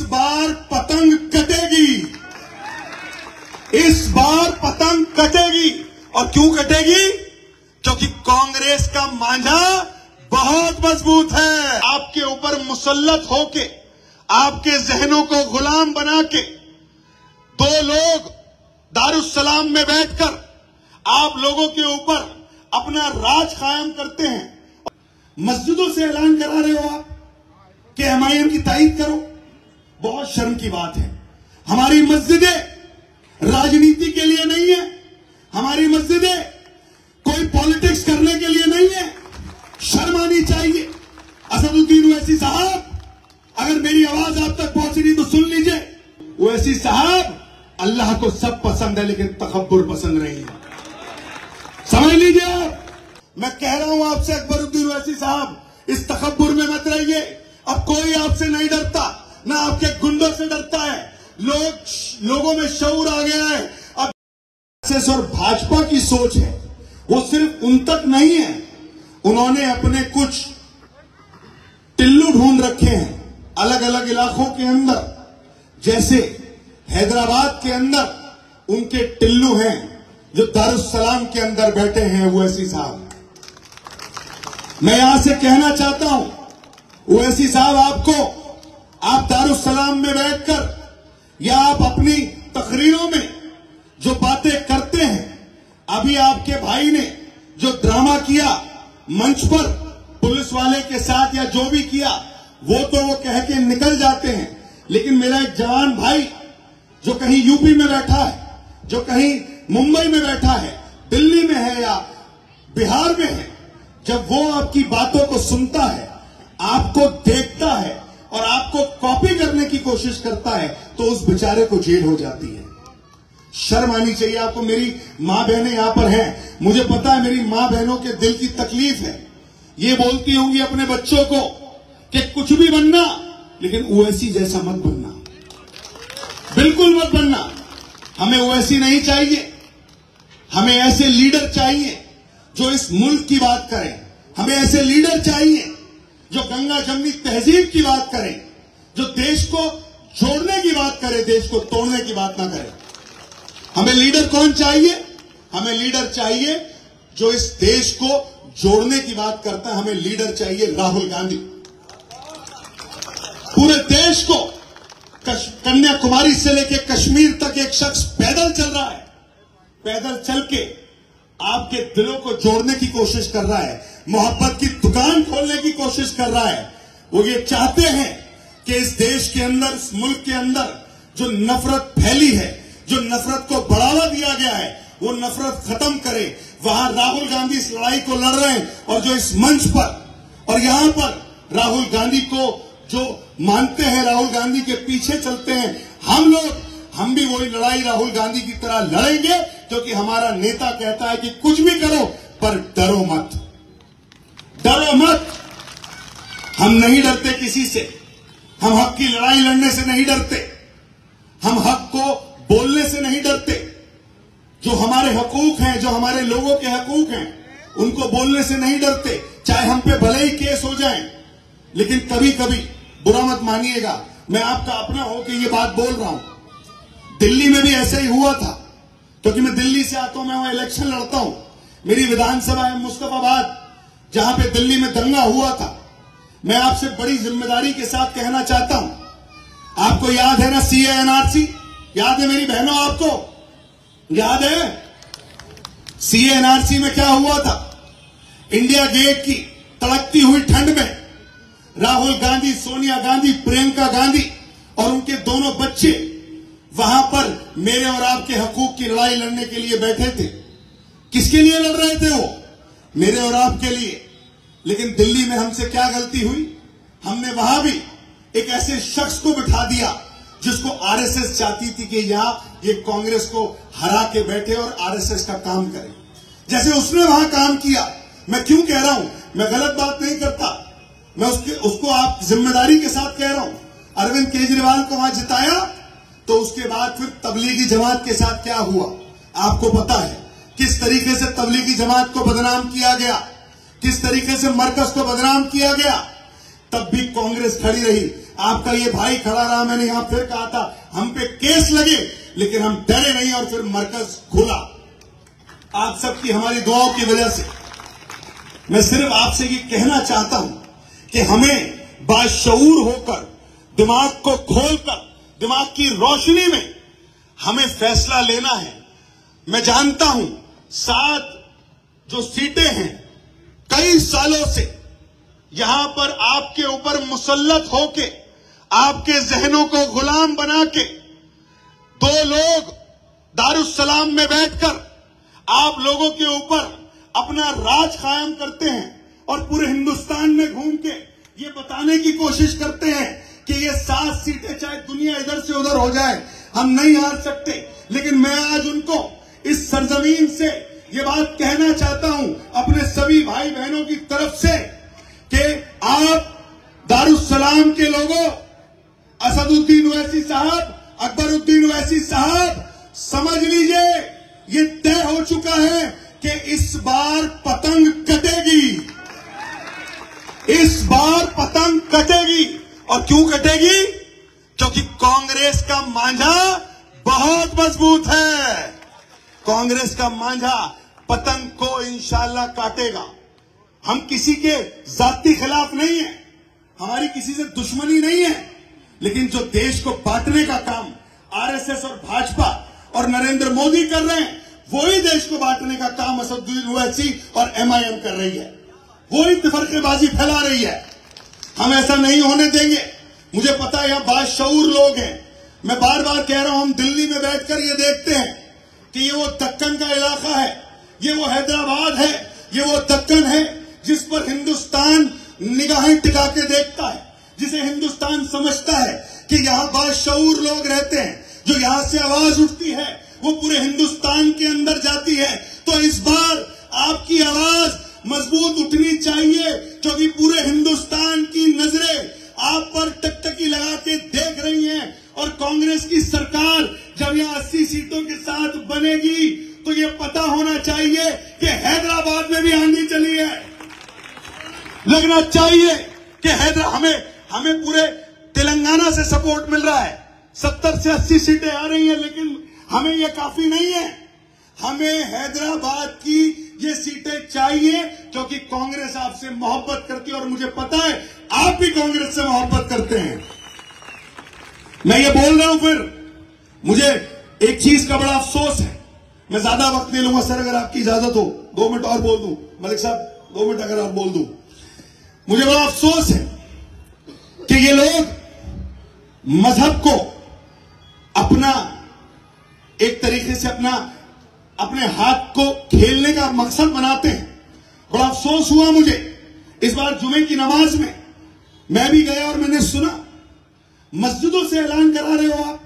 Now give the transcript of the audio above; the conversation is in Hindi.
बार पतंग कटेगी, इस बार पतंग कटेगी। और क्यों कटेगी? क्योंकि कांग्रेस का मांझा बहुत मजबूत है। आपके ऊपर मुसल्लत होके, आपके जहनों को गुलाम बना के दो लोग दारुस्सलाम में बैठकर आप लोगों के ऊपर अपना राज कायम करते हैं। मस्जिदों से ऐलान करा रहे हो आप कि एमआईएम की तायीद करो। बहुत शर्म की बात है। हमारी मस्जिदें राजनीति के लिए नहीं है, हमारी मस्जिदें कोई पॉलिटिक्स करने के लिए नहीं है। शर्म आनी चाहिए। असदुद्दीन ओवैसी साहब, अगर मेरी आवाज आप तक पहुंच रही तो सुन लीजिए। ओवैसी साहब, अल्लाह को सब पसंद है लेकिन तकब्बुर पसंद नहीं है, समझ लीजिए आप। मैं कह रहा हूं आपसे अकबरुद्दीन ओवैसी साहब, इस तकब्बुर में मत रहिए। अब कोई आपसे नहीं डरता, ना आपके गुंडों से डरता है। लोगों में शऊर आ गया है। अब और भाजपा की सोच है वो सिर्फ उन तक नहीं है, उन्होंने अपने कुछ टिल्लू ढूंढ रखे हैं अलग अलग इलाकों के अंदर। जैसे हैदराबाद के अंदर उनके टिल्लू हैं जो दारुस्सलाम के अंदर बैठे हैं। ओवैसी साहब, मैं यहां से कहना चाहता हूं, ओवैसी साहब, आप दारुस्सलाम में बैठकर या आप अपनी तकरीरों में जो बातें करते हैं, अभी आपके भाई ने जो ड्रामा किया मंच पर पुलिस वाले के साथ या जो भी किया, वो कह के निकल जाते हैं। लेकिन मेरा एक जवान भाई जो कहीं यूपी में बैठा है, जो कहीं मुंबई में बैठा है, दिल्ली में है या बिहार में है, जब वो आपकी बातों को सुनता है, आपको देखता है और आपको कॉपी करने की कोशिश करता है, तो उस बेचारे को जेल हो जाती है। शर्म आनी चाहिए आपको। मेरी मां बहनें यहां पर हैं, मुझे पता है मेरी मां बहनों के दिल की तकलीफ है। ये बोलती होंगी अपने बच्चों को कि कुछ भी बनना लेकिन ओवैसी जैसा मत बनना, बिल्कुल मत बनना। हमें ओवैसी नहीं चाहिए, हमें ऐसे लीडर चाहिए जो इस मुल्क की बात करें। हमें ऐसे लीडर चाहिए जो गंगा जमनी तहजीब की बात करें, जो देश को जोड़ने की बात करे, देश को तोड़ने की बात ना करे। हमें लीडर कौन चाहिए? हमें लीडर चाहिए जो इस देश को जोड़ने की बात करता है। हमें लीडर चाहिए राहुल गांधी। पूरे देश को कन्याकुमारी से लेकर कश्मीर तक एक शख्स पैदल चल रहा है, पैदल चल के आपके दिलों को जोड़ने की कोशिश कर रहा है, मोहब्बत की दुकान खोलने की कोशिश कर रहा है। वो ये चाहते हैं कि इस देश के अंदर, इस मुल्क के अंदर जो नफरत फैली है, जो नफरत को बढ़ावा दिया गया है, वो नफरत खत्म करे। वहां राहुल गांधी इस लड़ाई को लड़ रहे हैं और जो इस मंच पर और यहां पर राहुल गांधी को जो मानते हैं, राहुल गांधी के पीछे चलते हैं, हम भी वही लड़ाई राहुल गांधी की तरह लड़ेंगे, क्योंकि हमारा नेता कहता है कि कुछ भी करो पर डरो मत, डरो मत। हम नहीं डरते किसी से, हम हक की लड़ाई लड़ने से नहीं डरते, हम हक को बोलने से नहीं डरते। जो हमारे हकूक हैं, जो हमारे लोगों के हकूक हैं, उनको बोलने से नहीं डरते, चाहे हम पे भले ही केस हो जाए। लेकिन कभी कभी बुरा मत मानिएगा, मैं आपका अपना हो के ये बात बोल रहा हूं। दिल्ली में भी ऐसा ही हुआ था, क्योंकि मैं दिल्ली से आता हूं, मैं वहां इलेक्शन लड़ता हूं। मेरी विधानसभा है मुस्तफाबाद, जहां पे दिल्ली में दंगा हुआ था। मैं आपसे बड़ी जिम्मेदारी के साथ कहना चाहता हूं, आपको याद है ना सीए एनआरसी? याद है मेरी बहनों, आपको याद है सीए एनआरसी में क्या हुआ था? इंडिया गेट की तड़कती हुई ठंड में राहुल गांधी, सोनिया गांधी, प्रियंका गांधी और उनके दोनों बच्चे वहां पर मेरे और आपके हकूक की लड़ाई लड़ने के लिए बैठे थे। किसके लिए लड़ रहे थे वो? मेरे और आपके लिए। लेकिन दिल्ली में हमसे क्या गलती हुई? हमने वहां भी एक ऐसे शख्स को बिठा दिया जिसको आरएसएस चाहती थी कि यहां ये कांग्रेस को हरा के बैठे और आरएसएस का काम करे, जैसे उसने वहां काम किया। मैं क्यों कह रहा हूं? मैं गलत बात नहीं करता, मैं उसको आप जिम्मेदारी के साथ कह रहा हूं। अरविंद केजरीवाल को वहां जिताया तो उसके बाद फिर तबलीगी जमात के साथ क्या हुआ आपको पता है। किस तरीके से तबलीगी जमात को बदनाम किया गया, किस तरीके से मरकज को बदनाम किया गया। तब भी कांग्रेस खड़ी रही। आपका ये भाई खड़ा रहा, मैंने यहां फिर कहा था हम पे केस लगे, लेकिन हम डरे नहीं और फिर मरकज खुला आप सबकी हमारी दुआओं की वजह से। मैं सिर्फ आपसे ये कहना चाहता हूं कि हमें बाशऊर होकर, दिमाग को खोलकर, दिमाग की रोशनी में हमें फैसला लेना है। मैं जानता हूं 7 जो सीटें हैं कई सालों से यहां पर आपके ऊपर मुसल्लत होके, आपके जहनों को गुलाम बना के 2 लोग दारुस्सलाम में बैठकर आप लोगों के ऊपर अपना राज कायम करते हैं और पूरे हिंदुस्तान में घूम के ये बताने की कोशिश करते हैं कि ये 7 सीटें चाहे दुनिया इधर से उधर हो जाए हम नहीं हार सकते। लेकिन मैं आज उनको इस सरजमीन से ये बात कहना चाहता हूं अपने सभी भाई बहनों की तरफ से कि आप दारुस्सलाम के लोगों, असदुद्दीन ओवैसी साहब, अकबरुद्दीन ओवैसी साहब, समझ लीजिए ये तय हो चुका है कि इस बार पतंग कटेगी, इस बार पतंग कटेगी। और क्यों कटेगी? क्योंकि कांग्रेस का मांझा बहुत मजबूत है। कांग्रेस का मांझा पतंग को इंशाल्लाह काटेगा। हम किसी के जाती खिलाफ नहीं है, हमारी किसी से दुश्मनी नहीं है, लेकिन जो देश को बांटने का काम आरएसएस और भाजपा और नरेंद्र मोदी कर रहे हैं, वही देश को बांटने का काम असदुद्दीन ओवैसी और एमआईएम कर रही है, वही तफरकेबाजी फैला रही है। हम ऐसा नहीं होने देंगे। मुझे पता है यहां बाशऊर लोग हैं। मैं बार बार कह रहा हूं, हम दिल्ली में बैठकर ये देखते हैं कि ये वो दक्कन का इलाका है, ये वो हैदराबाद है, ये वो दक्कन है जिस पर हिंदुस्तान निगाहें टिका के देखता है, जिसे हिंदुस्तान समझता है कि यहां बाशऊर लोग रहते हैं। जो यहां से आवाज उठती है वो पूरे हिंदुस्तान के अंदर जाती है। तो इस बार आपकी आवाज मजबूत उठनी चाहिए, क्योंकि पूरे हिंदुस्तान की नजरें आप पर टकटकी लगा के देख रही हैं। और कांग्रेस की सरकार जब यहाँ 80 सीटों के साथ बनेगी तो ये पता होना चाहिए कि हैदराबाद में भी आंधी चली है। लगना चाहिए कि हमें पूरे तेलंगाना से सपोर्ट मिल रहा है, 70 से 80 सीटें आ रही हैं, लेकिन हमें ये काफी नहीं है। हमें हैदराबाद की ये सीटें चाहिए, क्योंकि कांग्रेस आपसे मोहब्बत करती है और मुझे पता है आप भी कांग्रेस से मोहब्बत करते हैं। मैं ये बोल रहा हूं, फिर मुझे एक चीज का बड़ा अफसोस है। मैं ज्यादा वक्त नहीं लूंगा सर, अगर आपकी इजाजत हो 2 मिनट और बोल दूं। मलिक साहब 2 मिनट अगर और बोल दूं। मुझे बड़ा अफसोस है कि ये लोग मजहब को अपना एक तरीके से अपने हाथ को खेलने का मकसद बनाते हैं। बड़ा अफसोस हुआ मुझे इस बार जुमे की नमाज में। मैं भी गया और मैंने सुना, मस्जिदों से ऐलान करा रहे हो आप,